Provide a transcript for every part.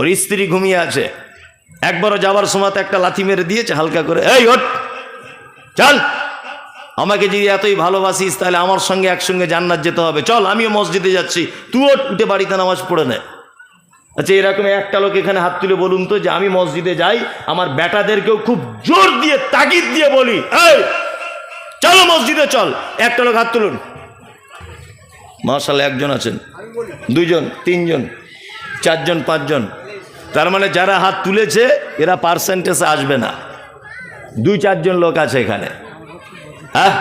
ওর স্ত্রী ঘুমিয়ে আছে, একবারও যাওয়ার সময় একটা লাথি মেরে দিয়েছে হালকা করে, এই ওঠ চল, আমাকে যদি এতই ভালোবাসিস তাহলে আমার সঙ্গে একসঙ্গে জান্নাত যেতে হবে, চল আমিও মসজিদে যাচ্ছি, তুই ওঠ, উঠে বাড়িতে নামাজ পড়ে নে। আচ্ছা এরকম একটা লোক এখানে হাত তুলে বলুন তো যে আমি মসজিদে যাই, আমার বেটাদেরকেও খুব জোর দিয়ে তাগিদ দিয়ে বলি এই চলো মসজিদে চল, একটা লোক হাত তুলুন। মাশাআল্লাহ একজন আছেন, দুইজন, তিনজন, চারজন, পাঁচজন, তার মানে যারা হাত তুলেছে এরা পার্সেন্টেজে আসবে না। 2-4 জন লোক আছে এখানে, হ্যাঁ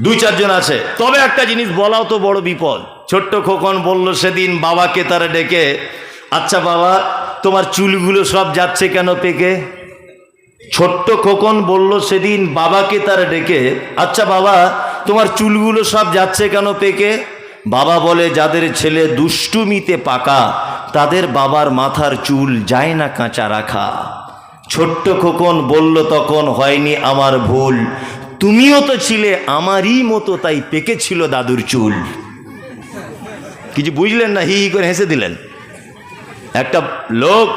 2-4 জন আছে। তবে একটা জিনিস বলাও তো বড় বিপদ। ছোট্ট খোকন বলল সেদিন বাবাকে তারা ডেকে, আচ্ছা বাবা তোমার চুলগুলো সব যাচ্ছে কেন পেকে? ছোট্ট খোকন বলল সেদিন বাবাকে তারা ডেকে, আচ্ছা বাবা তোমার চুলগুলো সব যাচ্ছে কেন পেকে? বাবা বলে যাদের ছেলে দুষ্টুমিতে পাকা তাদের বাবার মাথার চুল যায় না কাঁচা রাখা। ছোট্ট খোকন বলল তখন হয়নি আমার ভুল, তুমিও তো ছিলে আমারই মতো তাই পেকেছিল দাদুর চুল। কিছু বুঝলেন না, হি হি করে হেসে দিলেন। একটা লোক,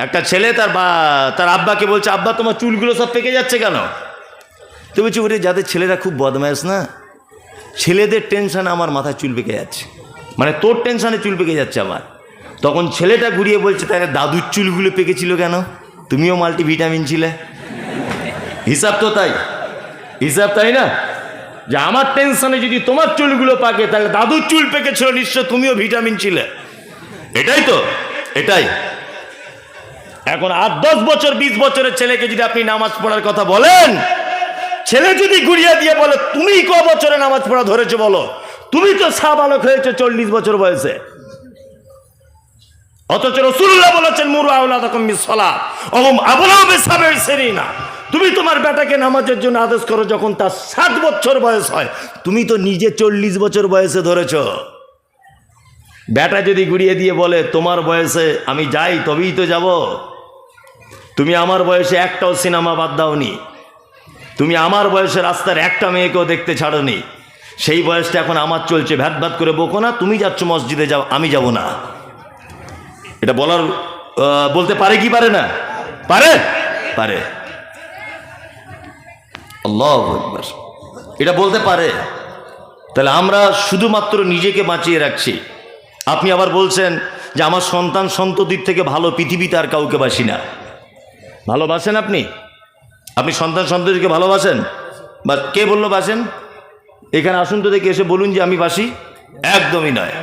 একটা ছেলে তার আব্বাকে বলছে, আব্বা তোমার চুলগুলো সব পেকে যাচ্ছে কেন? তো বলছি ওরে যাদের ছেলেরা খুব বদমাইশ না, ছেলেদের টেনশনে আমার মাথায় চুল পেকে যাচ্ছে, মানে তোর টেনশনে চুল পেকে যাচ্ছে আমার। তখন ছেলেটা ঘুরিয়ে বলছে তাহলে দাদুর চুলগুলো পেকেছিল কেন? তুমিও মাল্টিভিটামিন ছিলে। হিসাব তো তাই, হিসাব তাই না, যে আমার টেনশনে যদি তোমার চুলগুলো পাকে তাহলে দাদুর চুল পেকেছিল, নিশ্চয় তুমিও ভিটামিন ছিলে। এটাই তো, এটাই। এখন 8-10 বছর 20 বছরের ছেলেকে যদি আপনি নামাজ পড়ার কথা বলেন, ছেলে যদি ঘুরিয়ে দিয়ে বলে তুমি ক বছরে নামাজ পড়া ধরেছো বলো, তুমি তো সাবালক হয়েছে 40 বছর বয়সে। অথচ রাসূলুল্লাহ বলেছেন মুরু আওলাদাকুম বিসসালাত ওয়া হুম আবলাউ বিসাবঈনা, তুমি তোমার বেটাকে নামাজের জন্য আদেশ করো যখন তার 7 বছর বয়স হয়, তুমি তো নিজে 40 বছর বয়সে ধরেছো। বেটা যদি ঘুরিয়ে দিয়ে বলে তোমার বয়সে আমি যাই তবেই তো যাব, তুমি আমার বয়সে একটাও সিনেমা বাদ দাওনি, তুমি আমার বয়সে রাস্তার একটা মেয়েকেও দেখতে ছাড়োনি, সেই বয়সটা এখন আমার চলছে, ভ্যাট ভ্যাট করে বকো না, তুমি যাচ্ছ মসজিদে যাও আমি যাব না। এটা বলার বলতে পারে কি পারে না? পারে, পারে। আল্লাহু আকবার, এটা বলতে পারে। তাহলে আমরা শুধুমাত্র নিজেকে বাঁচিয়ে রাখছি। আপনি আবার বলছেন যে আমার সন্তান সন্ততির থেকে ভালো পৃথিবীতে আর কাউকে বাসি না। ভালোবাসেন আপনি? আপনি সন্তান সন্ততিকে ভালোবাসেন? বা কে বললো বাসেন? এখানে আসুন তো দেখে এসে বলুন যে আমি বাসি। একদমই নয়।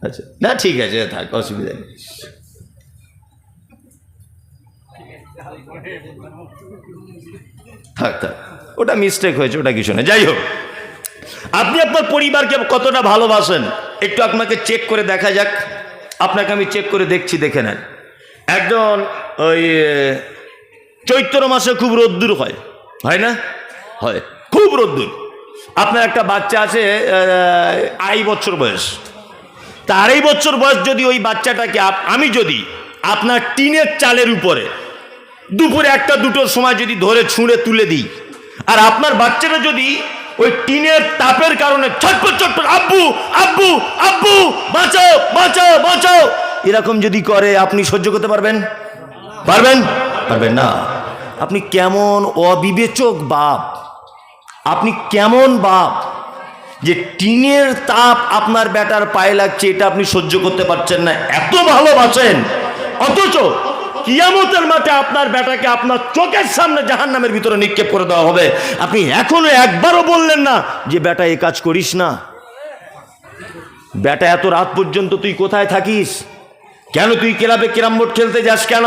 আচ্ছা না ঠিক আছে, থাক, অসুবিধা নেই। থাক থাক, ওটা মিস্টেক হয়েছে, ওটা কিছু না। যাই হোক, আপনি আপনার পরিবারকে কতটা ভালোবাসেন একটু আপনাকে চেক করে দেখা যাক। আপনাকে আমি চেক করে দেখছি, দেখে নেন। একজন ওই চৈত্র মাসে খুব রোদ্দুর হয়, হয় না? হয়, খুব রোদ্দুর। আপনার একটা বাচ্চা আছে 2.5 বছর বয়স, তা 2.5 বছর বয়স যদি ওই বাচ্চাটাকে আমি যদি আপনার টিনের চালের উপরে দুপুরে 1-2টোর সময় যদি ধরে ছুঁড়ে তুলে দিই, আর আপনার বাচ্চাটা যদি ওই টিনের তাপের কারণে ছটফট ছটফট আব্বু আব্বু আব্বু বাঁচাও বাঁচাও বাঁচাও এরকম যদি করে, আপনি সহ্য করতে পারবেন? পারবেন? পারবেন না। আপনি কেমন অবিবেচক বাপ, আপনি কেমন বাপ যে টিনের তাপ আপনার বেটার পায়ে লাগছে এটা আপনি সহ্য করতে পারছেন না, এত ভালোবাসেন, অথচ কিয়ামতের মাঠে আপনার বেটাকে আপনার চোখের সামনে জাহান্নামের ভিতরে নিক্ষেপ করে দেওয়া হবে, আপনি এখনো একবারও বললেন না যে বেটা এই কাজ করিস না। বেটা এত রাত পর্যন্ত তুই কোথায় থাকিস? কেন তুই ক্লাবে ক্যারাম বোর্ড খেলতে যাস? কেন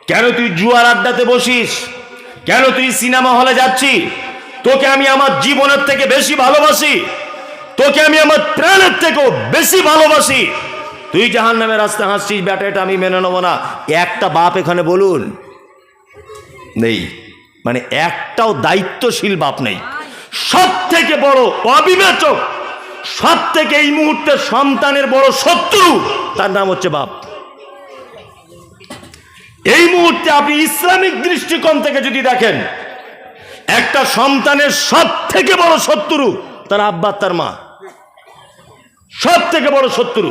কেন তুই জুয়ার আড্ডাতে বসিস? কেন তুই সিনেমা হলে যাচ্ছি? তোকে আমি আমার জীবনের থেকে বেশি ভালোবাসি, তোকে আমি আমার প্রাণের থেকেও বেশি ভালোবাসি, তুই জাহান্নামের রাস্তা হাসছিস, বেটা এটা আমি মেনে নেব না। একটা বাপ এখানে বলুন নেই, মানে একটাও দায়িত্বশীল বাপ নেই। সব থেকে বড় অবিবেচক, সব থেকে এই মুহূর্তে সন্তানের বড় শত্রু, তার নাম হচ্ছে বাপ। এই মুহূর্তে আপনি ইসলামিক দৃষ্টিকোণ থেকে যদি দেখেন, একটা সন্তানের সব থেকে বড় শত্রু তার আব্বা, তার মা, সব থেকে বড় শত্রু।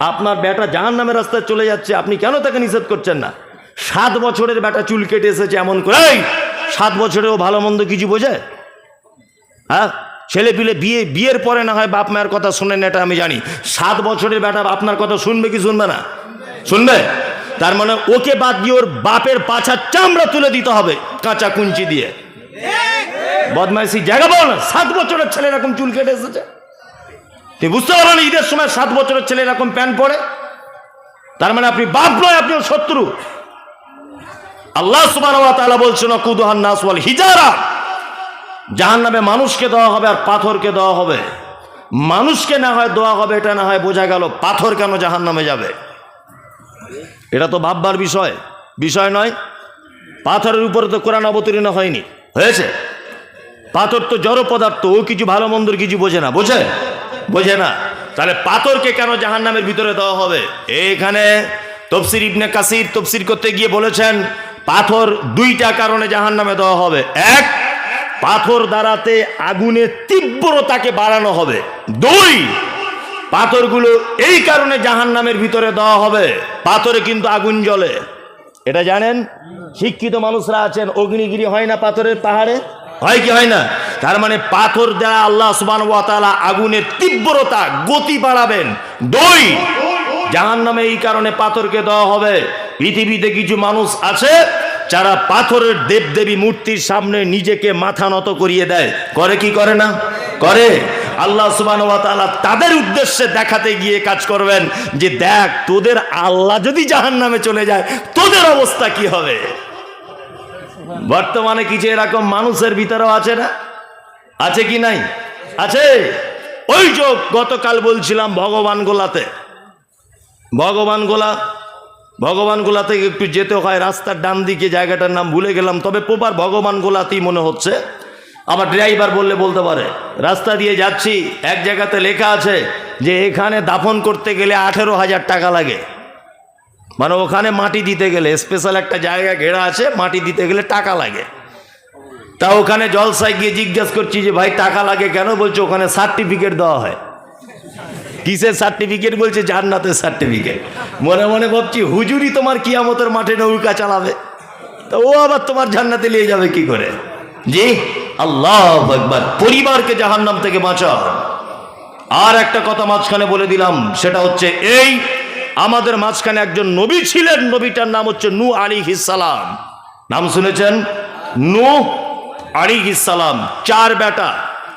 আপনার বেটা জাহান্নামের রাস্তায় চলে যাচ্ছে, আপনি কেন তাকে নিষেধ করছেন না? 7 বছরের বেটা চুল কেটে এসেছে এমন করে, 7 বছরেও ভালো মন্দ কিছু বোঝে? হ্যাঁ, ছেলে পিলে বিয়ের পরে না হয় বাপ মায়ের কথা শুনেন, এটা আমি জানি। 7 বছরের বেটা আপনার কথা শুনবে কি শুনবে না? শুনবে। তার মানে ওকে বাদ দিয়ে ওর বাপের পাছার চামড়া তুলে দিতে হবে কাঁচা কুঞ্চি দিয়ে। বদমাইশি জায়গা বল না। 7 বছরের ছেলে এরকম চুল কেটে এসেছে, তুই বুঝতে পারবেন ঈদের সময় 7 বছরের ছেলে এরকম প্যান্ট পরে? তার মানে আপনি বাপ নয়, আপনি ওর শত্রু। আল্লাহ সুবহানাহু ওয়া তাআলা বলছেন কুদুহান নাস ওয়াল হিজারা, জাহান্নামে মানুষকে দেওয়া হবে আর পাথরকে দেওয়া হবে। মানুষকে না হয় দেওয়া হবে, এটা না হয় বোঝা গেল, পাথর কেন জাহান্নামে যাবে? এটা তো ভাববার বিষয় নয়। পাথরের উপরে তো কোরআন অবতীর্ণ হয়নি, হয়েছে? পাথর তো জড় পদার্থ, ও কিছু ভালো মন্দর কিছু বোঝে না। বোঝে না, তাহলে পাথরকে কেন জাহান্নামের ভিতরে দেওয়া হবে? এখানে তাফসীর ইবনে কাসির তাফসীর করতে গিয়ে বলেছেন পাথর 2টা কারণে জাহান্নামে দেওয়া হবে। 1, পাথর দ্বারাতে আগুনের তীব্রতাকে বাড়ানো হবে। 2, পাথরগুলো এই কারণে জাহান্নামের ভিতরে দেওয়া হবে, পাথরে কিন্তু আগুন জ্বলে, এটা জানেন? শিক্ষিত মানুষরা আছেন, অগ্নিগিরি হয় না পাথরের পাহাড়ে? হয় কি হয় না? তার মানে পাথর দ্বারা আল্লাহ সুবহানাহু ওয়া তাআলা আগুনের তীব্রতা গতি বাড়াবেন। 2, জাহান্নামে এই কারণে পাথরকে দেওয়া হবে। পৃথিবীতে কিছু মানুষ আছে যারা পাথরের দেবদেবী মূর্তির সামনে নিজেকে মাথা নত করিয়ে দেয়, করে কি করে না? করে। আল্লাহ সুবহানাহু ওয়া তাআলা তাদের উদ্দেশ্যে দেখাতে গিয়ে কাজ করবেন যে দেখ, তোদের আল্লাহ যদি জাহান্নামে চলে যায় তোদের অবস্থা কি হবে। বর্তমানে কিছু এরকম মানুষের ভিতরেও আছে না? আছে কি নাই? আছে। ওই যে গতকাল বলছিলাম ভগবানগোলা থেকে একটু যেতে হয়, রাস্তার ডান দিকে, জায়গাটার নাম ভুলে গেলাম, তবে প্রপার ভগবানগোলাতেই মনে হচ্ছে। আবার ড্রাইভার বললে বলতে পারে। রাস্তা দিয়ে যাচ্ছি, এক জায়গাতে লেখা আছে যে এখানে দাফন করতে গেলে 18,000 টাকা লাগে। মানে ওখানে মাটি দিতে গেলে স্পেশাল একটা জায়গা ঘেরা আছে, মাটি দিতে গেলে টাকা লাগে। তা ওখানে জলসায় গিয়ে জিজ্ঞেস করছি যে ভাই টাকা লাগে কেন? বলছে ওখানে সার্টিফিকেট দেওয়া হয়। কিসের সার্টিফিকেট? বলছে জান্নাতের সার্টিফিকেট। মনে মনে ভাবছি হুজুরি তোমার কিয়ামতের মাঠে নৌকা চালাবে, তো ও আবার তোমার জান্নাতে নিয়ে যাবে কি করে? জি, আল্লাহু আকবার। পরিবারকে জাহান্নাম থেকে বাঁচাও। আর একটা কথা মাঝখানে বলে দিলাম, সেটা হচ্ছে এই, আমাদের মাঝখানে একজন নবী ছিলেন, নবীটার নাম হচ্ছে নূহ আলাইহিস সালাম। নাম শুনেছেন? নূহ আলাইহিস সালাম। 4 বেটা।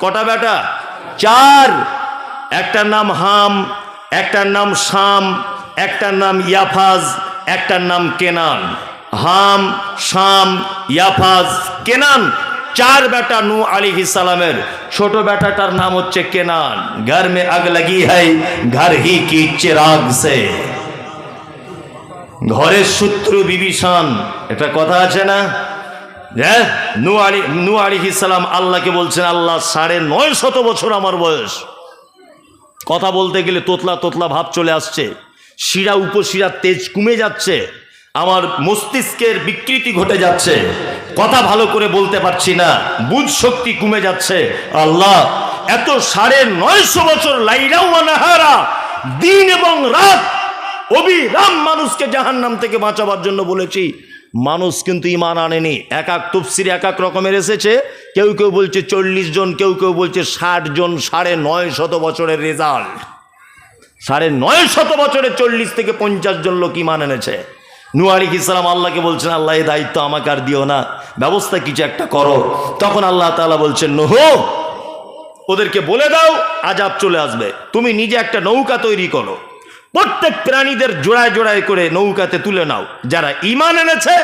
কটা বেটা? 4। একটার নাম হাম, একটার নাম শাম, একটার নাম ইয়াফাজ, একটার নাম কেনান। হাম, শাম, ইয়াফাজ, কেনান, 4 বেটা নূহ আলাইহিস সালামের। ছোট বেটাটার নাম হচ্ছে কেনান। ঘর মে আগ লাগি হ্যায় ঘর হি কি চিরাগ সে, ঘরের শত্রু বিভীষণ, এটা কথা আছে না? নূহ আলাইহিস সালাম আল্লাহকে বলছেন, আল্লাহ 950 বছর আমার বয়স, কথা বলতে গেলে তোতলা তোতলা ভাব চলে আসছে, শিরা উপশিরার তেজ কমে যাচ্ছে, আমার মস্তিষ্কের বিকৃতি ঘটে যাচ্ছে, কথা ভালো করে বলতে পারছি না, বুঝ শক্তি কমে যাচ্ছে। আল্লাহ, এত 950 বছর লাইলা ওয়া নাহারা, দিন এবং রাত অবিরাম মানুষকে জাহান্নাম থেকে বাঁচাবার জন্য বলেছি, মানুষ কিন্তু ঈমান আনেনি। এক এক তাফসীরে এক এক রকমের এসেছে, কেউ কেউ বলছে 40 জন, কেউ কেউ বলছে 60 জন। 950 বছরের রেজাল্ট, 950 বছরে 40 থেকে 50 জন লোক ঈমান এনেছে। নূহ আলাইহিস সালাম আল্লাহকে বলছেন, আল্লাহ এই দায়িত্ব আমাকে আর দিও না, ব্যবস্থা কিছু একটা করো। তখন আল্লাহ তাআলা বলছেন, নূহ ওদেরকে বলে দাও আযাব চলে আসবে, তুমি নিজে একটা নৌকা তৈরি করো, প্রত্যেক প্রাণীদের জোড়ায় জোড়ায় করে নৌকাতে তুলে নাও, যারা ঈমান এনেছে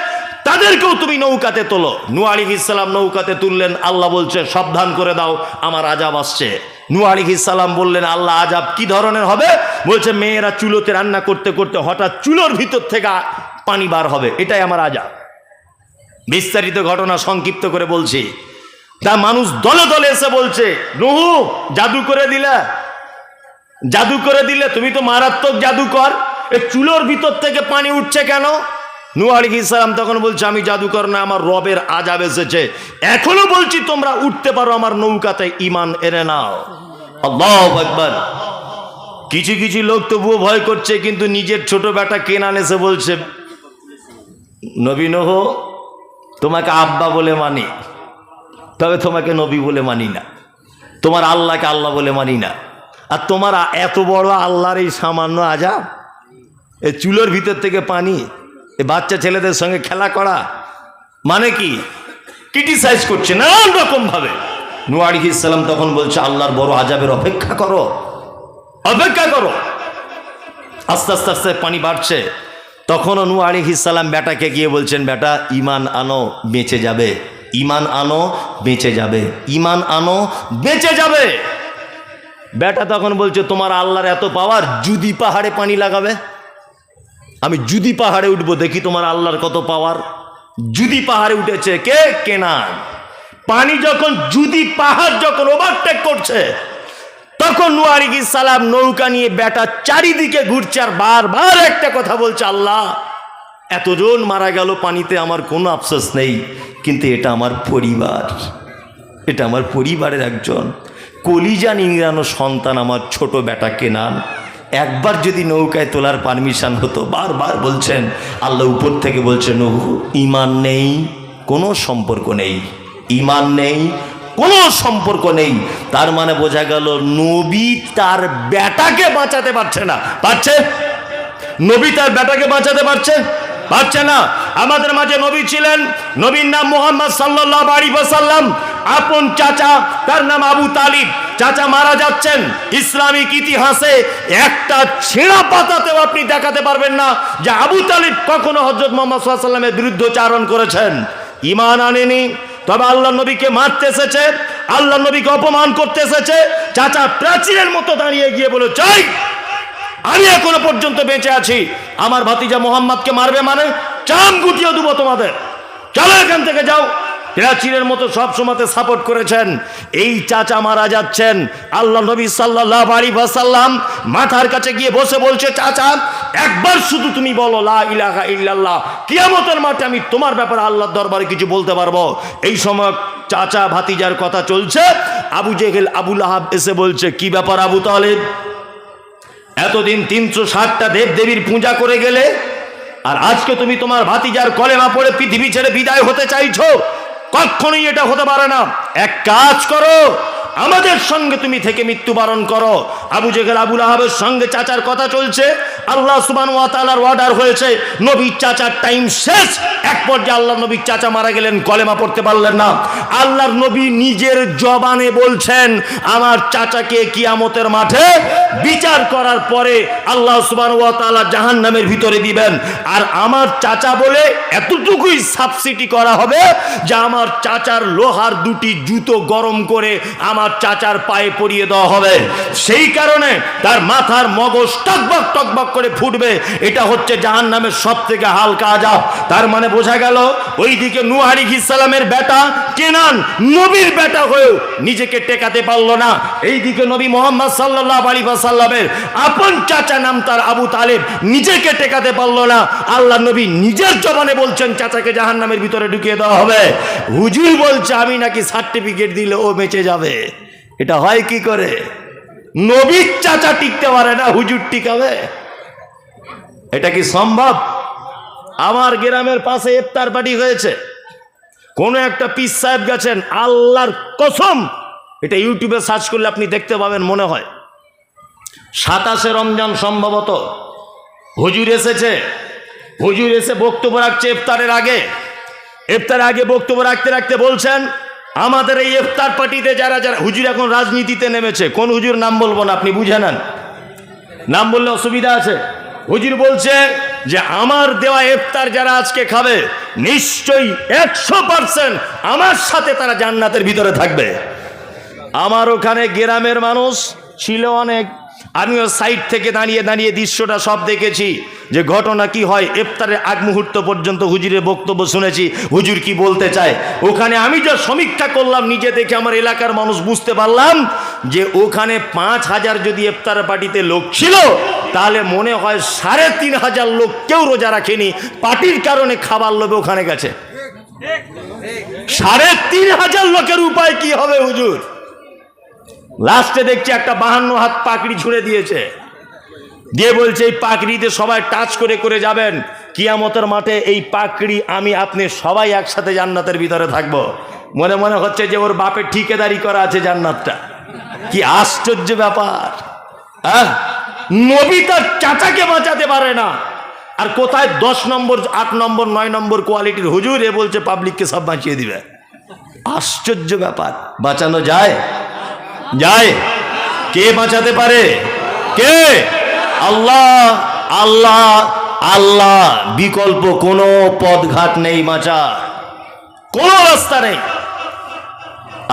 তাদেরকেও তুমি নৌকাতে তোলো। নূহ আলাইহিস সালাম নৌকাতে তুললেন, আল্লাহ বলছে সাবধান করে দাও আমার আযাব আসছে। নূহ আলাইহিস সালাম বললেন, আল্লাহ আযাব কি ধরনের হবে? বলছে মেয়েরা চুলোতে রান্না করতে করতে হঠাৎ চুলোর ভিতর থেকে পানি বার হবে, এটাই আমার আযাব। বিস্তারিত ঘটনা সংক্ষিপ্ত করে বলছি। তা মানুষ দলে দলে এসে বলছে, নূহ জাদু করে দিলে, তুমি তো মারাত্মক জাদুকর, এই চুলোর ভিতর থেকে পানি উঠছে কেন? নূহ আলাইহিস সালাম তখন বলছে, আমি জাদুকর না, আমার রবের আযাব এসেছে, এখনো বলছি তোমরা উঠতে পারো, আমার নৌকাতে ঈমান এনে নাও। আল্লাহু আকবার। কিছু কিছু লোক তবুও ভয় করছে, কিন্তু নিজের ছোট বেটা কেনান এসে বলছে, নবী নূহ তোমাকে আব্বা বলে মানি, তবে তোমাকে নবী বলে মানি না, তোমার আল্লাহকে আল্লাহ বলে মানি না। আর তোমার এত বড় আল্লাহর এই সামান্য আজাব, এই চুলোর ভিতর থেকে পানি, এই বাচ্চা ছেলেদের সঙ্গে খেলা করা, মানে কি? ক্রিটিসাইজ করছে নানান রকম ভাবে। নূহ আলাইহিস সালাম তখন বলছে, আল্লাহর বড় আজাবের অপেক্ষা করো, অপেক্ষা করো। আস্তে আস্তে আস্তে পানি বাড়ছে। তখনও নূহ আলাইহিস সালাম বেটাকে গিয়ে বলছেন, বেটা ঈমান আনো, বেঁচে যাবে, ঈমান আনো, বেঁচে যাবে, ঈমান আনো, বেঁচে যাবে। বেটা তখন বলছে, তোমার আল্লাহর এত পাওয়ার, যদি পাহাড়ে পানি লাগাবে, আমি যদি পাহাড়ে উঠবো, দেখি তোমার আল্লাহর কত পাওয়ার। যদি পাহাড়ে উঠেছে কে? কেনান। পানি যখন যদি পাহাড় যখন ওভারটেক করছে, তখন নূহ আলাইহিস সালাম নৌকা নিয়ে বেটা চারিদিকে ঘুরছে, আর বারবার একটা কথা বলছে, আল্লাহ এতজন মারা গেল পানিতে, আমার কোনো আফসোস নেই, কিন্তু এটা আমার পরিবার, এটা আমার পরিবারের একজন কলিজা নিংড়ানো সন্তান, আমার ছোট বেটা কেনান। একবার যদি নৌকায় তোলার পারমিশন হতো। বারবার বলছেন, আল্লাহ উপর থেকে বলছেন, নূহ ঈমান নেই, কোনো সম্পর্ক নেই, ঈমান নেই, কোনো সম্পর্ক নেই। তার মানে বোঝা গেল নবী তার বেটাকে বাঁচাতে পারছে না। পারছে? নবী তার বেটাকে বাঁচাতে পারছে? পারছে না। আমাদের মাঝে নবী ছিলেন, নবীর নাম মুহাম্মদ সাল্লাল্লাহু আলাইহি ওয়াসাল্লাম। আপন চাচা, তার নাম আবু তালিব। চাচা মারা যাচ্ছেন। ইসলামিক ইতিহাসে একটা ছেঁড়া পাতাতেও আপনি দেখাতে পারবেন না যে আবু তালিব কখনো হযরত মুহাম্মদ সাল্লাল্লাহু আলাইহি ওয়াসাল্লামের বিরুদ্ধোচ্চারণ করেছেন। ঈমান আনেনি, তবে আল্লাহ নবীকে মারতে এসেছে, আল্লাহ নবীকে অপমান করতে এসেছে। চাচা প্রাচীরের মতো দাঁড়িয়ে গিয়ে বলে, চাই আমি এখনো পর্যন্ত বেঁচে আছি, আমার ভাতিজা মোহাম্মদকে মারবে মানে চাম গুটিয়ে দেবো তোমাদের, চলো এখান থেকে যাও। প্রাচীরের মতো সব সময়তে সাপোর্ট করেছেন। এই চাচা মারা যাচ্ছেন, আল্লাহ নবী সাল্লাল্লাহু আলাইহি ওয়াসাল্লাম মাথার কাছে গিয়ে বসে বলছে, চাচা একবার শুধু তুমি বলো লা ইলাহা ইল্লাল্লাহ, কিয়ামতের মাঠে আমি তোমার ব্যাপারে আল্লাহর দরবারে কিছু বলতে পারবো। এই সময় চাচা ভাতিজার কথা চলছে, আবু জেহেল আবু লাহাব এসে বলছে, কি ব্যাপার আবু তালেব, এতদিন 360টা দেব দেবীর পূজা করে গেলে, আর আজকে তুমি তোমার ভাতিজার কলেমা পড়ে পৃথিবী ছেড়ে বিদায় হতে চাইছো? কখনোই এটা হতে পারে না। এক কাজ করো, আমাদের সঙ্গে তুমি থেকে মৃত্যুবরণ করো। আবু জেহেল আবু লাহাবের সঙ্গে চাচার কথা চলছে। আল্লাহ সুবহানাহু ওয়া তাআলার অর্ডার হয়েছে, নবীর চাচার টাইম শেষ। এক পর্যায়ে আল্লাহ নবীর চাচা মারা গেলেন, কলেমা পড়তে পারলেন না। আল্লাহর নবী নিজের জবানে বলছেন, আমার চাচাকে কিয়ামতের মাঠে বিচার করার পরে আল্লাহ সুবহানাহু ওয়া তাআলা জাহান্নামের ভিতরে দিবেন। আর আমার চাচা বলে এতটুকুই সাবসিডি করা হবে যে আমার চাচার লোহার দুটি জুতো গরম করে আমার চাচার পায়ে পরিয়ে দেওয়া হবে। সেই কারণে তার মাথার মগজ টকবক টকবক করে ফুটবে। এটা হচ্ছে জাহান্নামের সবথেকে হালকা আযাব। তার মানে বোঝা গেল, ওইদিকে নূহ আলাইহিস সালামের বেটা কেনান নবীর বেটা হয়েও নিজেকে টেকাতে পারলো না। এইদিকে নবী মুহাম্মদ সাল্লাল্লাহু আলাইহি ওয়াসাল্লামের আপন চাচা নাম তার আবু তালেব নিজেকে টেকাতে পারলো না। আল্লাহ নবী নিজের জবানে বলছেন চাচাকে জাহান্নামের ভিতরে ঢুকিয়ে দেওয়া হবে। হুজুর বলছে আমি নাকি সার্টিফিকেট দিলে ও বেঁচে যাবে। এটা হয় কি করে? নবীর চাচা টিকতে পারে না, হুজুর টিকাবে? এটা কি সম্ভব? আমার গ্রামের পাশে ইফতার পার্টি হয়েছে, কোন একটা পীর সাহেব গেছেন, আল্লাহর কসম এটা ইউটিউবে সার্চ করলে আপনি দেখতে পাবেন, মনে হয় 27 রমজান সম্ভবত হুজুর এসেছে। হুজুর এসে বক্তব্য রাখছে ইফতারের আগে। ইফতারের আগে বক্তব্য রাখতে রাখতে বলছেন, আমাদের এই ইফতার পার্টিতে যারা যারা, হুজুর এখন রাজনীতিতে নেমেছে, কোন হুজুর নাম বলবো না, আপনি বুঝে নেন, নাম বললে অসুবিধা আছে। হুজুর বলছে যে আমার দেওয়া ইফতার যারা আজকে খাবে, নিশ্চয়ই 100% আমার সাথে তারা জান্নাতের ভিতরে থাকবে। আমার ওখানে গ্রামের মানুষ ছিল অনেক, আমিও সাইড থেকে দাঁড়িয়ে দাঁড়িয়ে দৃশ্যটা সব দেখেছি যে ঘটনা কি হয়। ইফতারের আগ মুহূর্ত পর্যন্ত হুজুরের বক্তব্য শুনেছি, হুজুর কি বলতে চায়। ওখানে আমি যা সমীক্ষা করলাম নিজে দেখে, আমার এলাকার মানুষ বুঝতে পারলাম যে ওখানে 5000 যদি ইফতার পার্টিতে লোক ছিল, তাহলে মনে হয় 3500 লোক কেউ রোজা রাখেনি, পার্টির কারণে খাবার লোভে ওখানে গেছে। 3500 লোকের উপায় কি হবে হুজুর? লাস্টে দেখছি একটা 52 হাত পাকড়ি ছুঁড়ে দিয়েছে, দিয়ে বলছে এই পাকড়িতে সবাই টাচ করে করে যাবেন, কিয়ামতের মাঠে এই পাকড়ি আমি আপনি সবাই একসাথে জান্নাতের ভিতরে থাকবো। মনে মনে হচ্ছে যে ওর বাপের ঠিকাদারি করা আছে জান্নাতটা। কি আশ্চর্য ব্যাপার! নবী তার চাচাকে বাঁচাতে পারে না, আর কোথায় 10 নম্বর 8 নম্বর 9 নম্বর কোয়ালিটির হুজুর এ বলছে পাবলিককে সব বাঁচিয়ে দিবে। আশ্চর্য ব্যাপার। বাঁচানো যায়? যায়? কে বাঁচাতে পারে? কে? আল্লাহ। আল্লাহ আল্লাহ, বিকল্প কোনো পথঘাট নেই বাঁচার, কোনো রাস্তা নেই।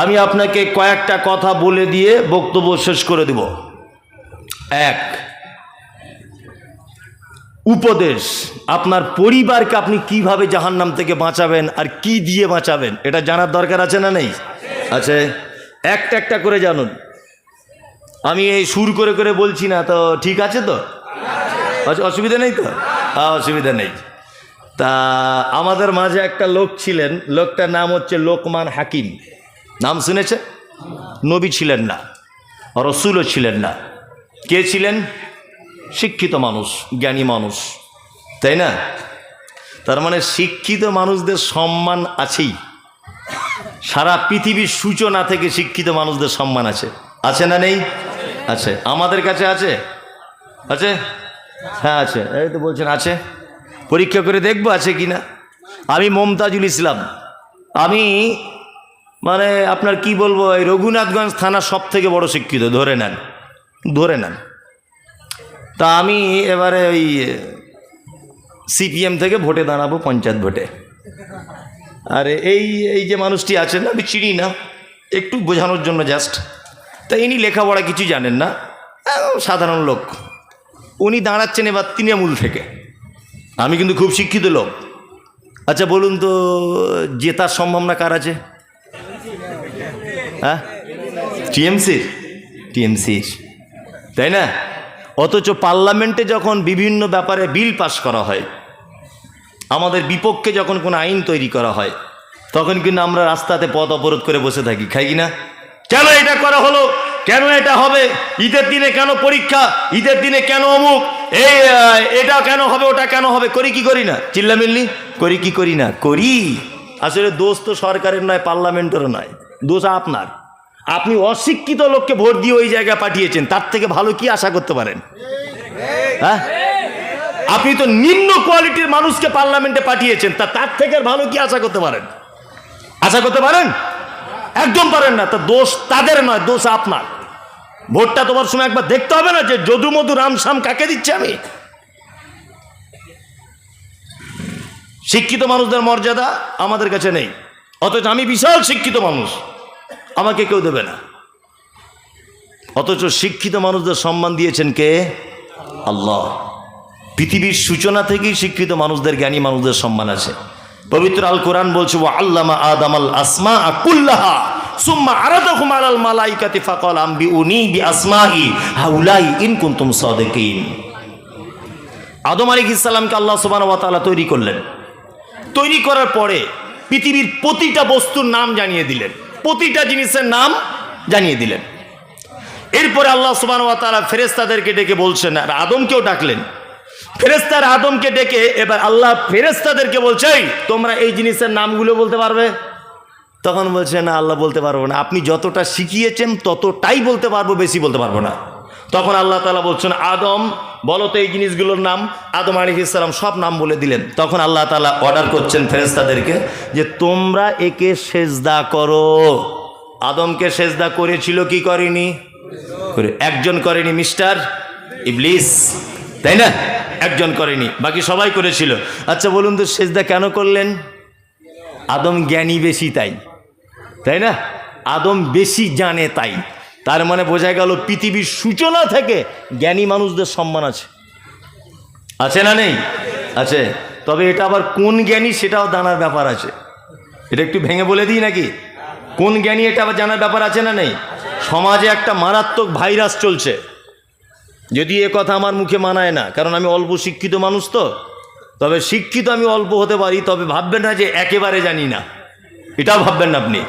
আমি আপনাকে কয়েকটা কথা বলে দিয়ে বক্তব্য শেষ করে দেব। এক, উপদেশ, আপনার পরিবারকে আপনি কিভাবে জাহান্নাম থেকে বাঁচাবেন আর কি দিয়ে বাঁচাবেন এটা জানার দরকার আছে না নেই? আছে। একটা একটা করে জানুন। আমি এই সুর করে করে বলছি না তো, ঠিক আছে তো? অসুবিধা নেই তো? অসুবিধা নেই। তা আমাদের মাঝে একটা লোক ছিলেন, লোকটার নাম হচ্ছে লোকমান হাকিম। নাম শুনেছে? নবী ছিলেন না, রসুলও ছিলেন না। কে ছিলেন? শিক্ষিত মানুষ, জ্ঞানী মানুষ, তাই না? তার মানে শিক্ষিত মানুষদের সম্মান আছেই। সারা পৃথিবীর সূচনা থেকে শিক্ষিত মানুষদের সম্মান আছে। আছে না নেই? আছে। আমাদের কাছে আছে? আছে? হ্যাঁ আছে। এই তো বলছেন আছে। পরীক্ষা করে দেখবো আছে কি না। আমি মমতাজুল ইসলাম, আমি মানে আপনার কি বলবো, এই রঘুনাথগঞ্জ থানা সব থেকে বড় শিক্ষিত ধরে নেন, ধরে নেন। তা আমি এবারে ওই সিপিএম থেকে ভোটে দাঁড়াবো, পঞ্চায়েত ভোটে। আর এই এই যে মানুষটি আছেন আমি চিনি না, একটু বোঝানোর জন্য জাস্ট। তা ইনি লেখাপড়া কিছু জানেন না, সাধারণ লোক। উনি দাঁড়াচ্ছেন এবার তৃণমূল থেকে। আমি কিন্তু খুব শিক্ষিত লোক। আচ্ছা বলুন তো, জেতার সম্ভাবনা কার আছে? হ্যাঁ, টিএমসির। টিএমসির, তাই না? অথচ পার্লামেন্টে যখন বিভিন্ন ব্যাপারে বিল পাস করা হয়, আমাদের বিপক্ষে যখন কোনো আইন তৈরি করা হয়, তখন কিন্তু আমরা রাস্তাতে পথ অবরোধ করে বসে থাকি, খাই কি না? কেন এটা করা হলো, কেন এটা হবে, ঈদের দিনে কেন পরীক্ষা, ঈদের দিনে কেন অমুক, এই এটা কেন হবে, ওটা কেন হবে, করি কি করি না? চিল্লামিল্লি করি কি করি না? করি। আসলে দোষ তো সরকারের নয়, পার্লামেন্টেরও নয়, দোষ আপনার। আপনি অশিক্ষিত লোককে ভোট দিয়ে ওই জায়গায় পাঠিয়েছেন, তার থেকে ভালো কি আশা করতে পারেন? হ্যাঁ, আপনি তো নিম্ন কোয়ালিটির মানুষকে পার্লামেন্টে পাঠিয়েছেন, তার থেকে ভালো কি আশা করতে পারেন? আশা করতে পারেন? একদম পারেন না। তা দোষ তাদের নয়, দোষ আপনার। ভোটটা তোমার সময় একবার দেখতে হবে না যে যদু মধু রাম শাম কাকে দিচ্ছে আমি? শিক্ষিত মানুষদের মর্যাদা আমাদের কাছে নেই, অথচ আমি বিশাল শিক্ষিত মানুষ, আমাকে কেউ দেবে না। অথচ শিক্ষিত মানুষদের সম্মান দিয়েছেন কে? আল্লাহ। পৃথিবীর সূচনা থেকেই শিক্ষিত মানুষদের, জ্ঞানী মানুষদের সম্মান আছে। পবিত্র আল কোরআন বলছে, ওয়া আল্লামা আদামাল আসমাআ কুল্লাহা সুম্মা আরাদাহুম আলাল মালাইকাতি ফাকাল আম্বিউনি বিআসমাই হাউলাই ইন কুনতুম সাদিকিন। আদম আলাইহিস সালামকে আল্লাহ সুবহানাহু ওয়া তাআলা তৈরি করলেন। তৈরি করার পরে পৃথিবীর প্রতিটা বস্তুর নাম জানিয়ে দিলেন, প্রতিটা জিনিসের নাম জানিয়ে দিলেন। এরপরে আল্লাহ সুবহানাহু ওয়া তাআলা ফেরেশতাদেরকে ডেকে বলছেন, আর আদমকেও ডাকলেন। ফেরেশতার আদমকে ডেকে এবার আল্লাহ ফেরেশতাদেরকে বলছে, তোমরা এই জিনিসের নামগুলো বলতে পারবে? তখন বলছে, না আল্লাহ বলতে পারবো না, আপনি যতটা শিখিয়েছেন ততটাই বলতে পারবো, বেশি বলতে পারবো না। তখন আল্লাহ তাআলা বলছেন, আদম বলো তো এই জিনিসগুলোর নাম। আদম আলাইহিস সালাম সব নাম বলে দিলেন। তখন আল্লাহ তাআলা অর্ডার করছেন ফেরেশতাদেরকে যে তোমরা একে সেজদা করো। আদমকে সেজদা করেছিল কি করেনি? করে। একজন করেনি, মিস্টার ইবলিস, তাই না? একজন করেনি, বাকি সবাই করেছিল। আচ্ছা বলুন তো সেজদা কেন করলেন? আদম জ্ঞানী বেশি তাই, তাই না? আদম বেশি জানে তাই। তার মানে বোঝা গেল পৃথিবীর সূচনা থেকে জ্ঞানী মানুষদের সম্মান আছে। আছে না নেই? আছে। তবে এটা আবার কোন জ্ঞানী সেটাও জানার ব্যাপার আছে। এটা একটু ভেঙে বলে দিই নাকি? কোন জ্ঞানী এটা আবার জানার ব্যাপার আছে না নেই? সমাজে একটা মারাত্মক ভাইরাস চলছে, যদি এ কথা আমার মুখে মানায় না, কারণ আমি অল্প শিক্ষিত মানুষ তো। তবে শিক্ষিত আমি অল্প হতে পারি, তবে ভাববেন না যে একেবারে জানি না, এটাও ভাববেন না আপনি।